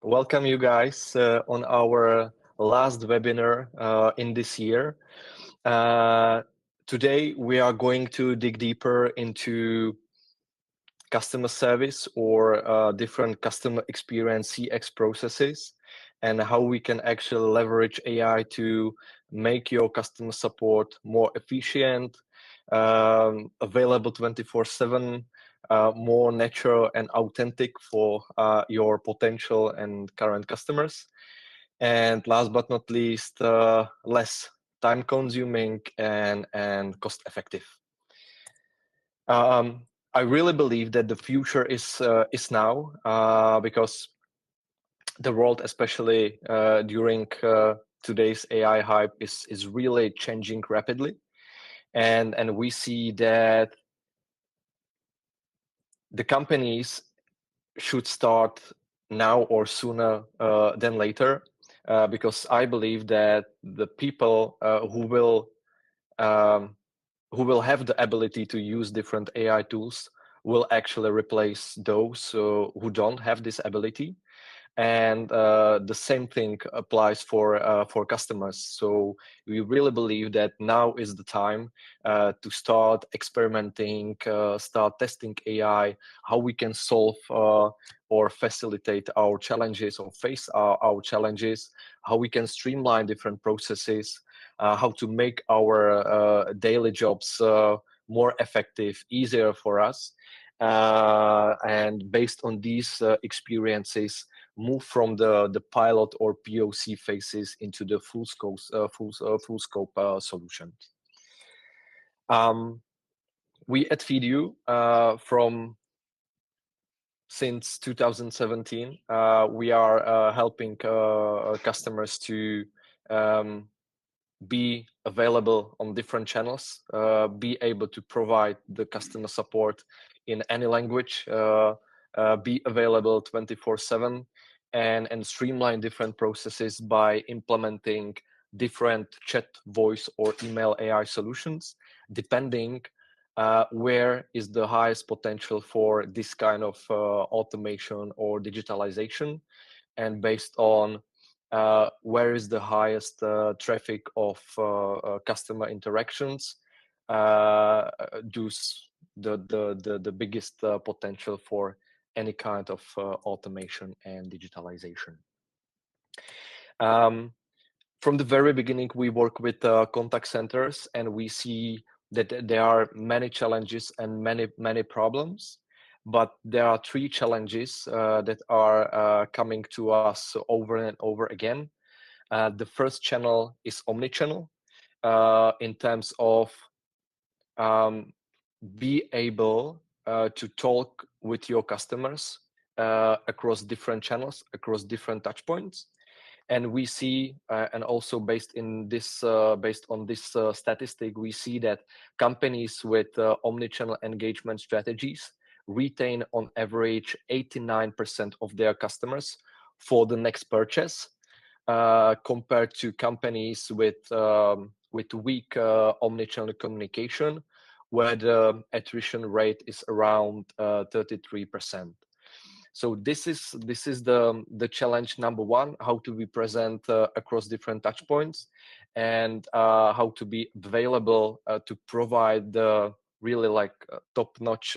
welcome you guys on our last webinar in this year. Uh, Today, we are going to dig deeper into customer service or different customer experience CX processes and how we can actually leverage AI to make your customer support more efficient, available 24/7, more natural and authentic for your potential and current customers. And last but not least, less time consuming and cost effective. I really believe that the future is now because the world, especially during today's AI hype, is really changing rapidly, and we see that the companies should start now or sooner than later, because I believe that the people who will have the ability to use different AI tools will actually replace those who don't have this ability. And the same thing applies for customers. So we really believe that now is the time to start experimenting, start testing AI, how we can solve or facilitate our challenges or face our challenges, how we can streamline different processes, how to make our daily jobs more effective, easier for us. And based on these experiences, move from the pilot or POC phases into the full scope solution. We at Feedyou from since 2017 we are helping customers to be available on different channels, be able to provide the customer support in any language, be available 24/7, and streamline different processes by implementing different chat, voice, or email AI solutions, depending where is the highest potential for this kind of automation or digitalization, and based on where is the highest traffic of customer interactions, the biggest potential for any kind of automation and digitalization. From the very beginning, we work with contact centers, and we see that there are many challenges and many problems. But there are three challenges that are coming to us over and over again. The first channel is omnichannel, in terms of be able to talk with your customers across different channels, across different touch points. And we see, and also based on this statistic, we see that companies with omnichannel engagement strategies retain on average 89% of their customers for the next purchase, compared to companies with weak omnichannel communication, where the attrition rate is around 33%. So this is the challenge number one: how to be present across different touch points, and how to be available to provide the really top-notch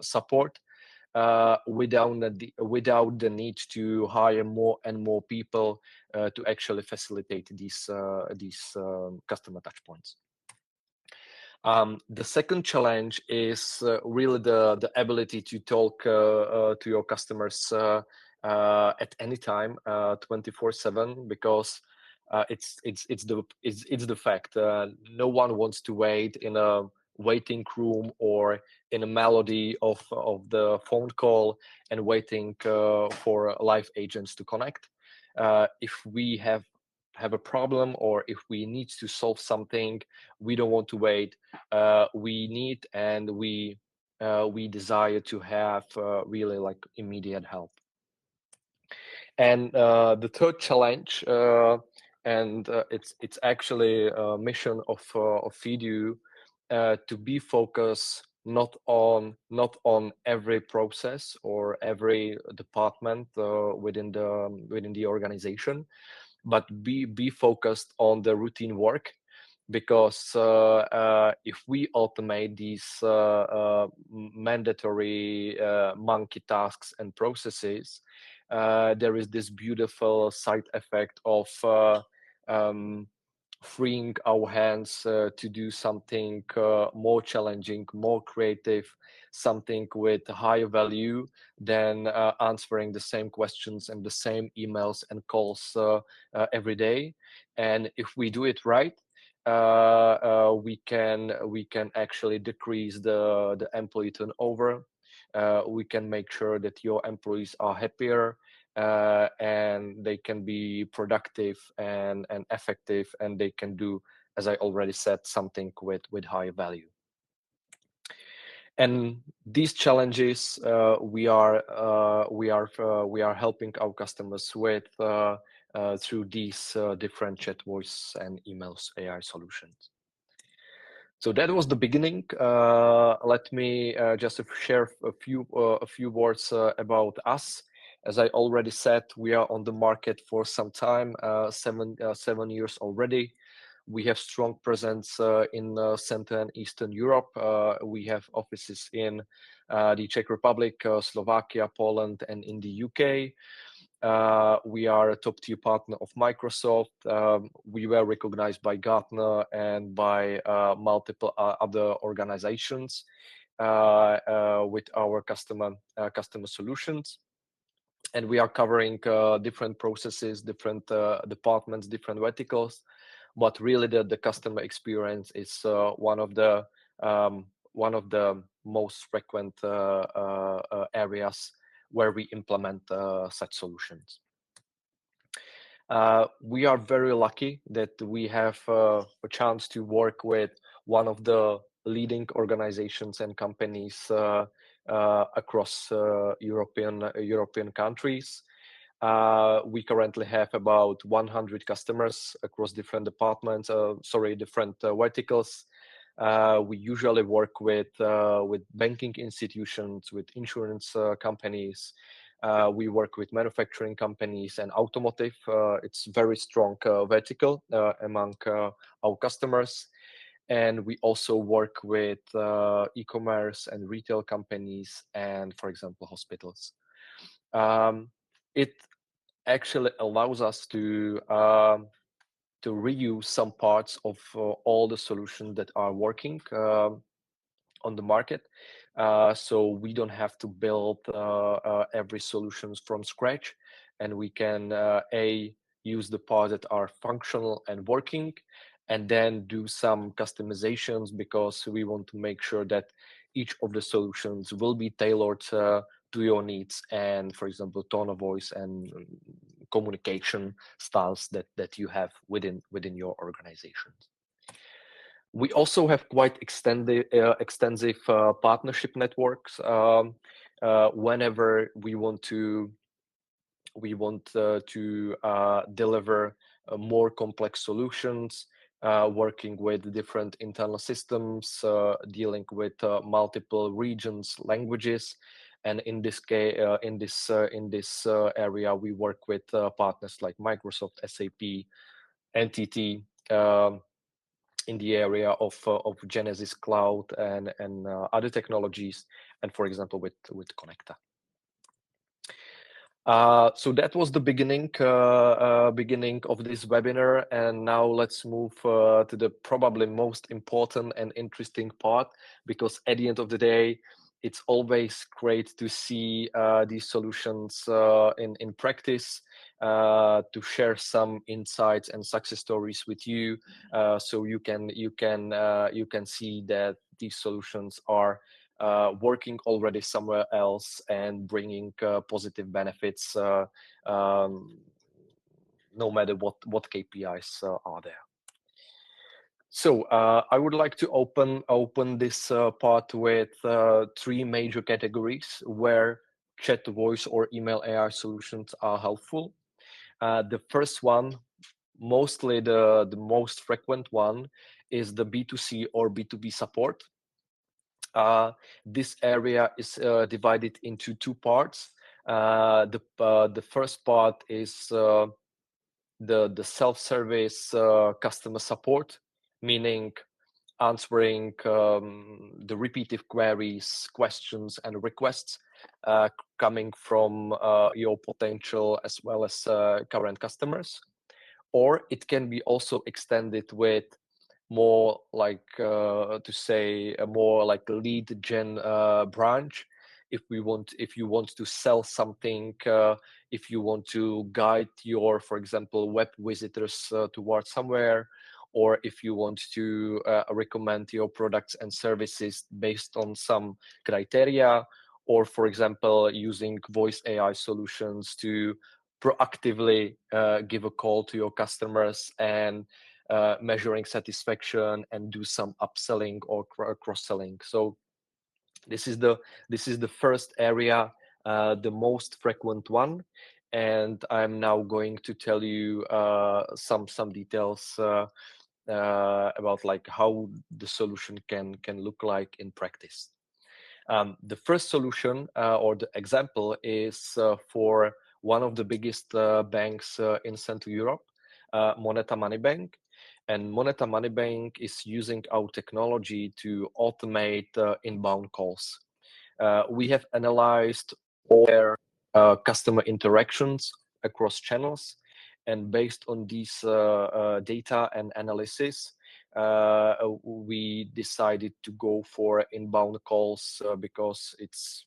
support without the need to hire more and more people to actually facilitate these customer touch points. The second challenge is really the ability to talk to your customers at any time, 24/7, because it's the fact. No one wants to wait in a waiting room or in a melody of the phone call and waiting for live agents to connect. If we have a problem, or if we need to solve something, we don't want to wait. We need and we desire to have really immediate help. And the third challenge, and it's actually a mission of Feedyou, to be focused not on every process or every department within the organization, but be focused on the routine work, because if we automate these mandatory monkey tasks and processes, there is this beautiful side effect of um, freeing our hands to do something more challenging, more creative, something with higher value than answering the same questions and the same emails and calls every day. And if we do it right, we can actually decrease the employee turnover. We can make sure that your employees are happier, and they can be productive and effective, and they can do, as I already said, something with high value. And these challenges we are helping our customers with through these different chat, voice, and emails AI solutions. So that was the beginning. Let me just share a few words about us. As I already said, we are on the market for some time, 7 years already. We have strong presence in Central and Eastern Europe. We have offices in the Czech Republic, Slovakia, Poland, and in the UK. We are a top tier partner of Microsoft. We were recognized by Gartner and by multiple other organizations with our customer solutions. And we are covering different processes, different departments, different verticals. But really, the customer experience is one of the most frequent areas where we implement such solutions. We are very lucky that we have a chance to work with one of the leading organizations and companies across European countries. We currently have about 100 customers across different departments, different verticals. We usually work with banking institutions, with insurance companies. We work with manufacturing companies and automotive. It's very strong vertical among our customers. And we also work with e-commerce and retail companies and, for example, hospitals. It actually allows us to reuse some parts of all the solutions that are working on the market. So we don't have to build every solutions from scratch, and we can use the parts that are functional and working, and then do some customizations, because we want to make sure that each of the solutions will be tailored to your needs and, for example, tone of voice and communication styles that you have within your organizations. We also have quite extensive partnership networks. Whenever we want to deliver more complex solutions, working with different internal systems, dealing with multiple regions, languages, and in this case, in this area, we work with partners like Microsoft, SAP, NTT. In the area of Genesis Cloud and other technologies, and for example with Connecta. So that was the beginning of this webinar, and now let's move to the probably most important and interesting part, because at the end of the day, it's always great to see these solutions in practice, to share some insights and success stories with you, so you can see that these solutions are working already somewhere else and bringing positive benefits, no matter what KPIs are there. So I would like to open this part with three major categories where chat, voice, or email AI solutions are helpful. The first one, mostly the most frequent one, is the B2C or B2B support. This area is divided into two parts. The first part is the self-service customer support, meaning answering the repeated queries, questions, and requests coming from your potential as well as current customers. Or it can be also extended with more like to say a more like a lead gen branch. If you want to sell something, if you want to guide your, for example, web visitors towards somewhere, or if you want to recommend your products and services based on some criteria, or for example using voice AI solutions to proactively give a call to your customers and measuring satisfaction and do some upselling or cross-selling. So this is the first area, the most frequent one, and I'm now going to tell you some details about like how the solution can look like in practice. The first solution or the example is for one of the biggest banks in Central Europe, Moneta Money Bank. And Moneta Money Bank is using our technology to automate inbound calls. We have analyzed all their customer interactions across channels, and based on these data and analysis, we decided to go for inbound calls because it's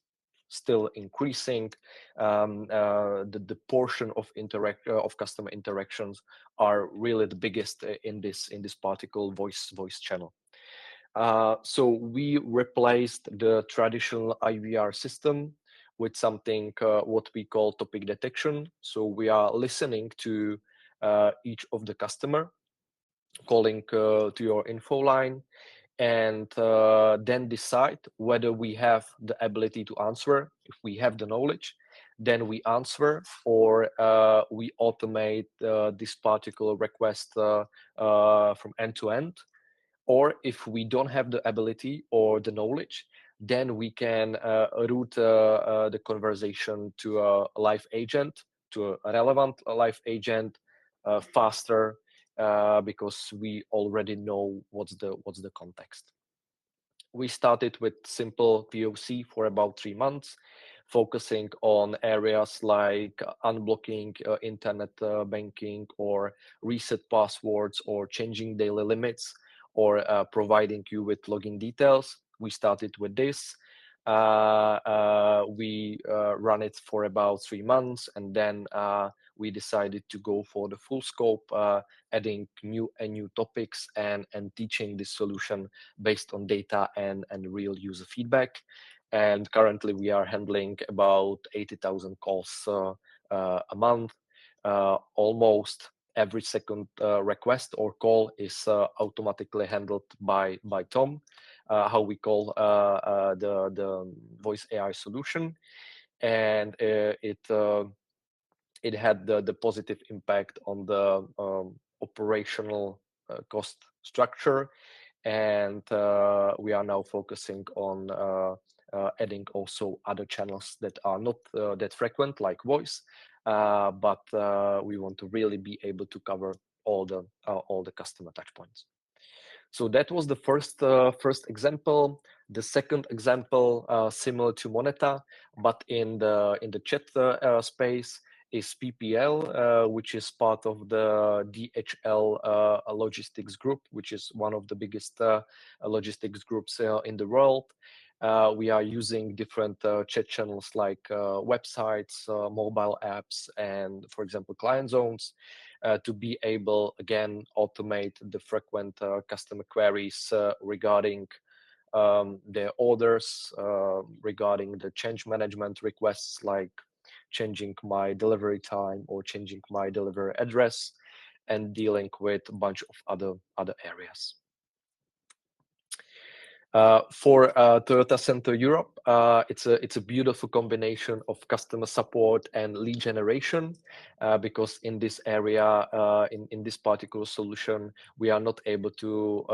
still increasing. The portion of customer interactions are really the biggest in this particular voice channel. So we replaced the traditional IVR system with something what we call topic detection. So we are listening to each of the customer, calling to your info line, and then decide whether we have the ability to answer. If we have the knowledge, then we answer, or we automate this particular request from end to end. Or if we don't have the ability or the knowledge, then we can route the conversation to a live agent, to a relevant live agent faster, because we already know what's the context. We started with simple POC for about 3 months, focusing on areas like unblocking internet banking, or reset passwords, or changing daily limits, or providing you with login details. We started with this. We run it for about 3 months, and then we decided to go for the full scope, adding new topics and teaching this solution based on data and real user feedback. And currently we are handling about 80,000 calls a month. Almost every second request or call is automatically handled by Tom, how we call the voice AI solution. And it had the positive impact on the operational cost structure. And we are now focusing on adding also other channels that are not that frequent, like voice, but we want to really be able to cover all the customer touchpoints. So that was the first example. The second example, similar to Moneta, but in the chat space, is PPL, which is part of the DHL logistics group, which is one of the biggest logistics groups in the world. We are using different chat channels like websites, mobile apps, and, for example, client zones, to be able, again, automate the frequent customer queries regarding their orders, regarding the change management requests, like changing my delivery time or changing my delivery address, and dealing with a bunch of other areas. For Toyota Center Europe, it's a beautiful combination of customer support and lead generation, because in this area, in this particular solution, we are not able to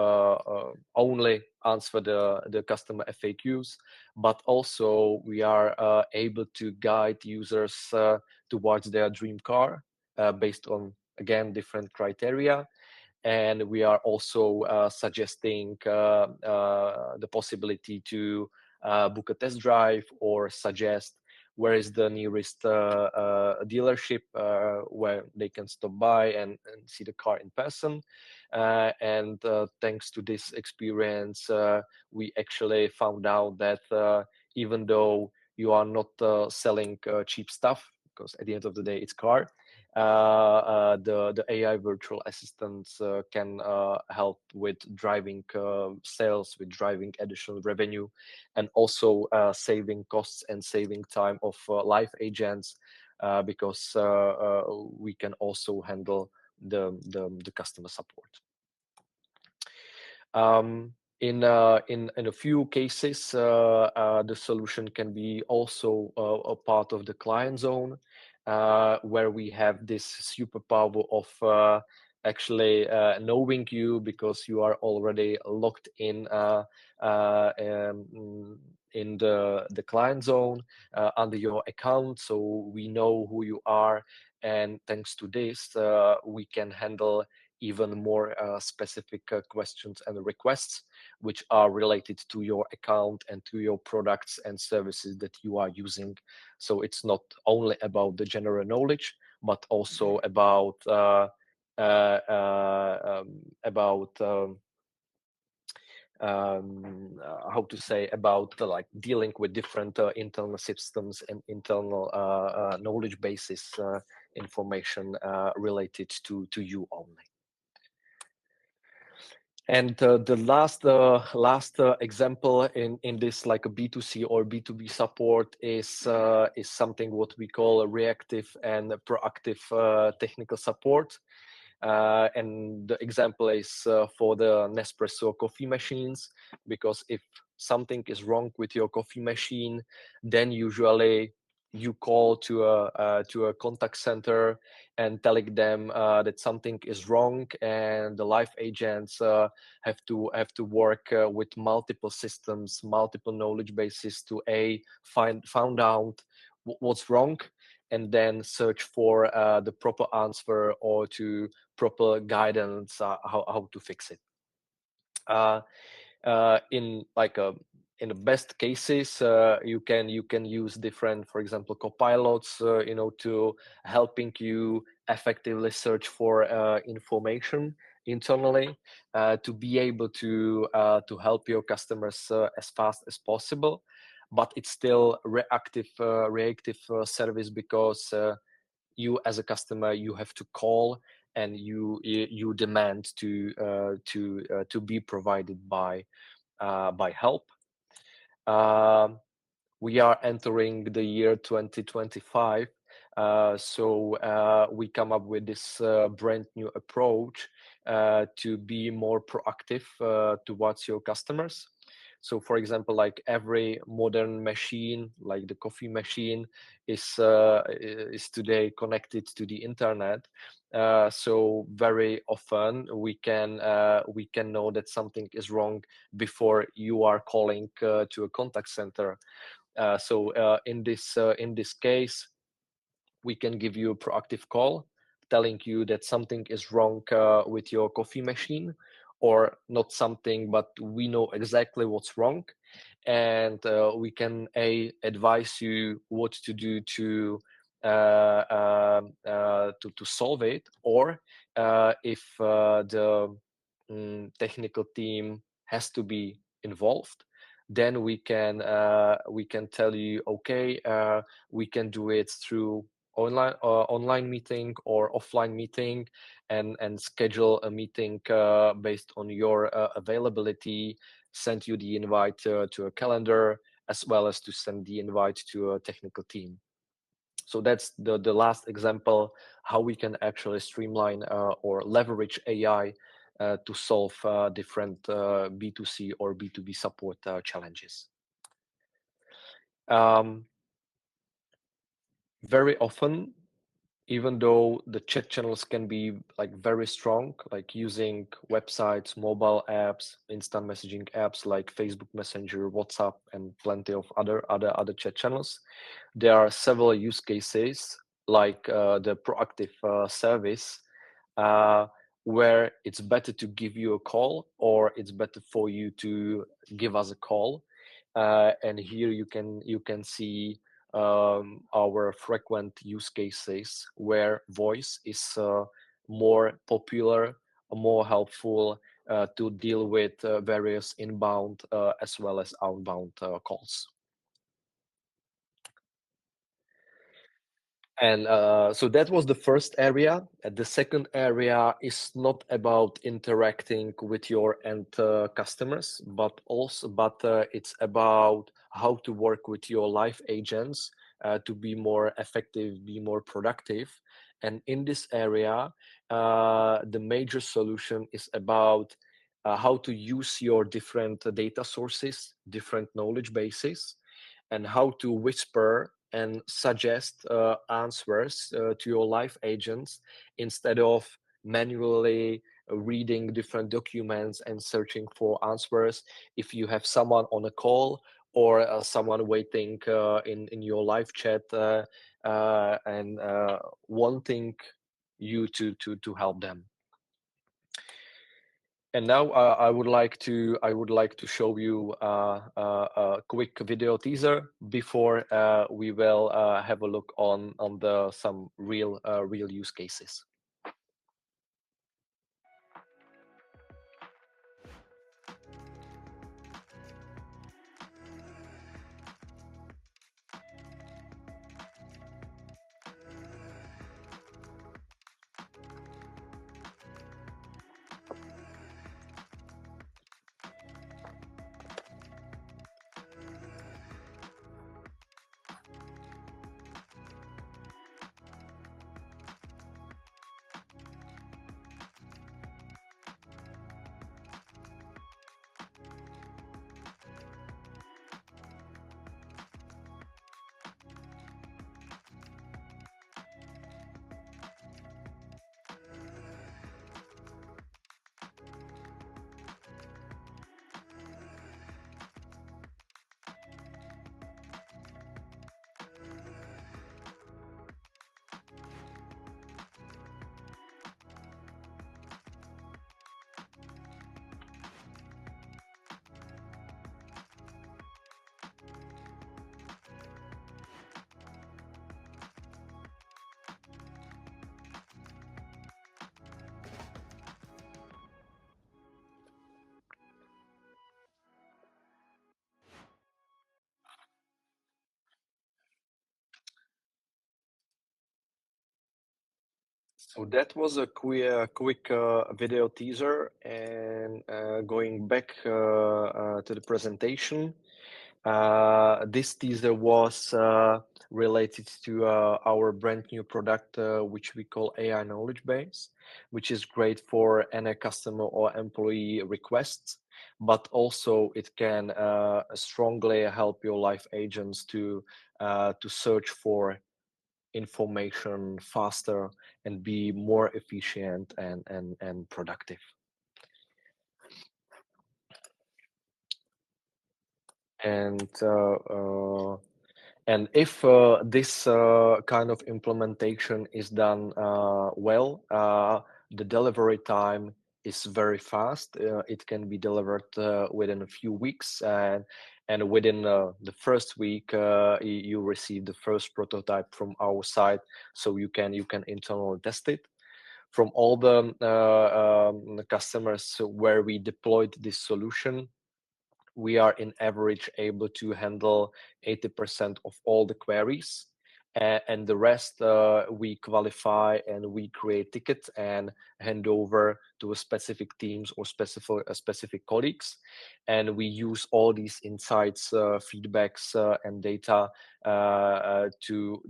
only answer the customer FAQs, but also we are able to guide users towards their dream car based on, again, different criteria. And we are also suggesting the possibility to book a test drive or suggest where is the nearest dealership where they can stop by and see the car in person. And thanks to this experience, we actually found out that even though you are not selling cheap stuff, because at the end of the day it's car, the AI virtual assistants can help with driving sales, with driving additional revenue, and also saving costs and saving time of live agents, because we can also handle the customer support. In a few cases, the solution can be also a part of the client zone, where we have this superpower of actually knowing you because you are already logged in the client zone under your account, so we know who you are, and thanks to this, we can handle even more specific questions and requests which are related to your account and to your products and services that you are using. So it's not only about the general knowledge, but also about uh, uh, um, about how to say, about like dealing with different internal systems and internal knowledge bases information related to you only. And the last example in this like a B2C or B2B support is something what we call a reactive and proactive technical support. And the example is for the Nespresso coffee machines, because if something is wrong with your coffee machine, then usually you call to a contact center and telling them that something is wrong, and the live agents have to work with multiple systems, multiple knowledge bases to found out what's wrong, and then search for the proper answer or to proper guidance how to fix it. Uh, in like in the best cases, you can use different, for example, copilots, to helping you effectively search for information internally, to be able to help your customers as fast as possible. But it's still reactive service, because you as a customer, you have to call and you demand to be provided by help. Um, we are entering the year 2025, so we come up with this brand new approach to be more proactive towards your customers. So, for example, like every modern machine, like the coffee machine, is today connected to the internet. So very often we can know that something is wrong before you are calling to a contact center. So in this case, we can give you a proactive call telling you that something is wrong with your coffee machine, or not something, but we know exactly what's wrong, and we can advise you what to do to solve it, or if the technical team has to be involved, then we can tell you, okay, we can do it through online meeting or offline meeting, and schedule a meeting based on your availability, send you the invite to a calendar, as well as to send the invite to a technical team. So that's the last example how we can actually streamline or leverage AI to solve different B2C or B2B support challenges. Very often, even though the chat channels can be like very strong, like using websites, mobile apps, instant messaging apps like Facebook Messenger, WhatsApp, and plenty of other chat channels, there are several use cases like the proactive service, uh, where it's better to give you a call, or it's better for you to give us a call. And here you can see our frequent use cases where voice is more popular, more helpful to deal with various inbound as well as outbound calls. And so that was the first area. And the second area is not about interacting with your end customers, but it's about how to work with your live agents to be more effective, be more productive. And in this area, the major solution is about how to use your different data sources, different knowledge bases, and how to whisper and suggest answers to your live agents instead of manually reading different documents and searching for answers. If you have someone on a call or someone waiting in your live chat and wanting you to help them. And now I would like to show you a quick video teaser before we will have a look on the some real use cases. So that was a quick video teaser, and going back to the presentation. This teaser was related to our brand new product, which we call AI Knowledge Base, which is great for any customer or employee requests, but also it can strongly help your live agents to search for information faster and be more efficient and productive. And And if this kind of implementation is done well, the delivery time is very fast. It can be delivered within a few weeks, and within the first week, you receive the first prototype from our side, so you can internally test it. From all the customers where we deployed this solution, we are in average able to handle 80% of all the queries, and the rest we qualify and we create tickets and hand over to a specific teams or specific colleagues, and we use all these insights, feedbacks, and data to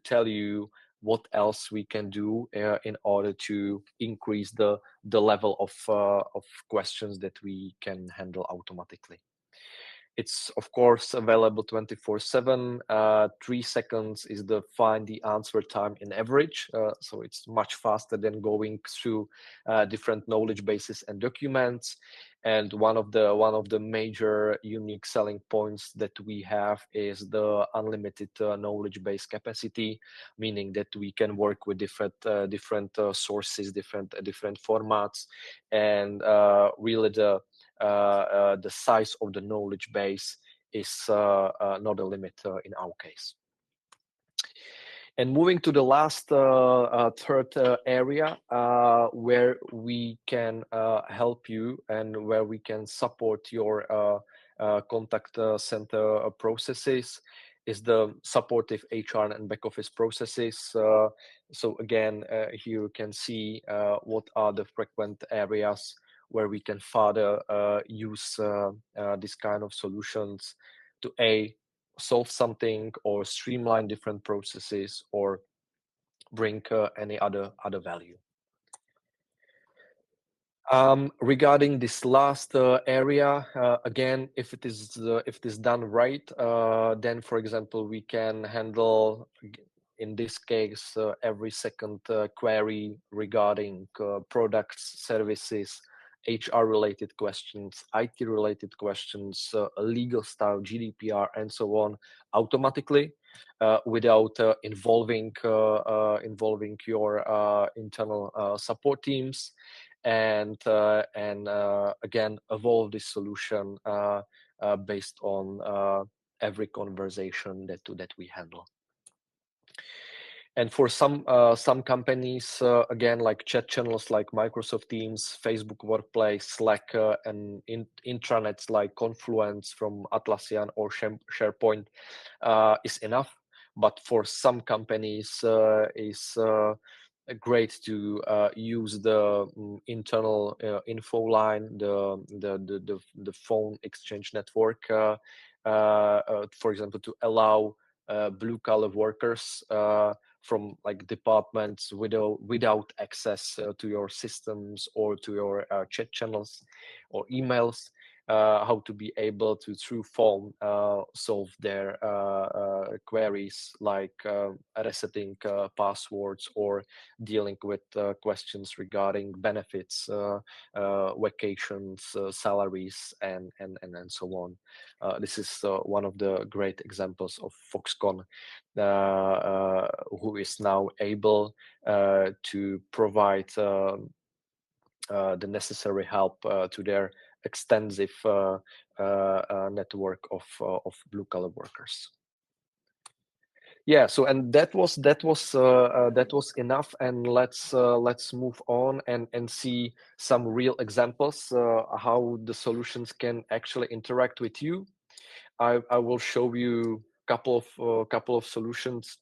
tell you what else we can do in order to increase the level of questions that we can handle automatically. It's of course available 24/7. 3 seconds is the find the answer time in average, so it's much faster than going through different knowledge bases and documents. And one of the major unique selling points that we have is the unlimited knowledge base capacity, meaning that we can work with different sources, different formats, and really the size of the knowledge base is not a limit in our case. And moving to the last third area where we can help you and where we can support your contact center processes is the supportive HR and back office processes. So again, here you can see what are the frequent areas where we can further use this kind of solutions to solve something or streamline different processes or bring any other value. Regarding this last area, again, if it is done right, then for example we can handle, in this case, every second query regarding products, services, HR related questions, IT related questions, legal stuff, GDPR, and so on, automatically, without involving your internal support teams, and again evolve this solution based on every conversation that we handle. And for some companies, again, like chat channels like Microsoft Teams, Facebook Workplace, Slack, and intranets like Confluence from Atlassian or SharePoint is enough. But for some companies, is great to use the internal info line, the phone exchange network, for example, to allow blue collar workers from like departments without access to your systems or to your chat channels or emails, how to be able to through phone solve their queries like resetting passwords or dealing with questions regarding benefits, vacations, salaries, and so on. This is one of the great examples of Foxconn, who is now able to provide the necessary help to their extensive network of blue collar workers. Yeah, so and that was enough, and let's move on and see some real examples how the solutions can actually interact with you. I will show you couple of solutions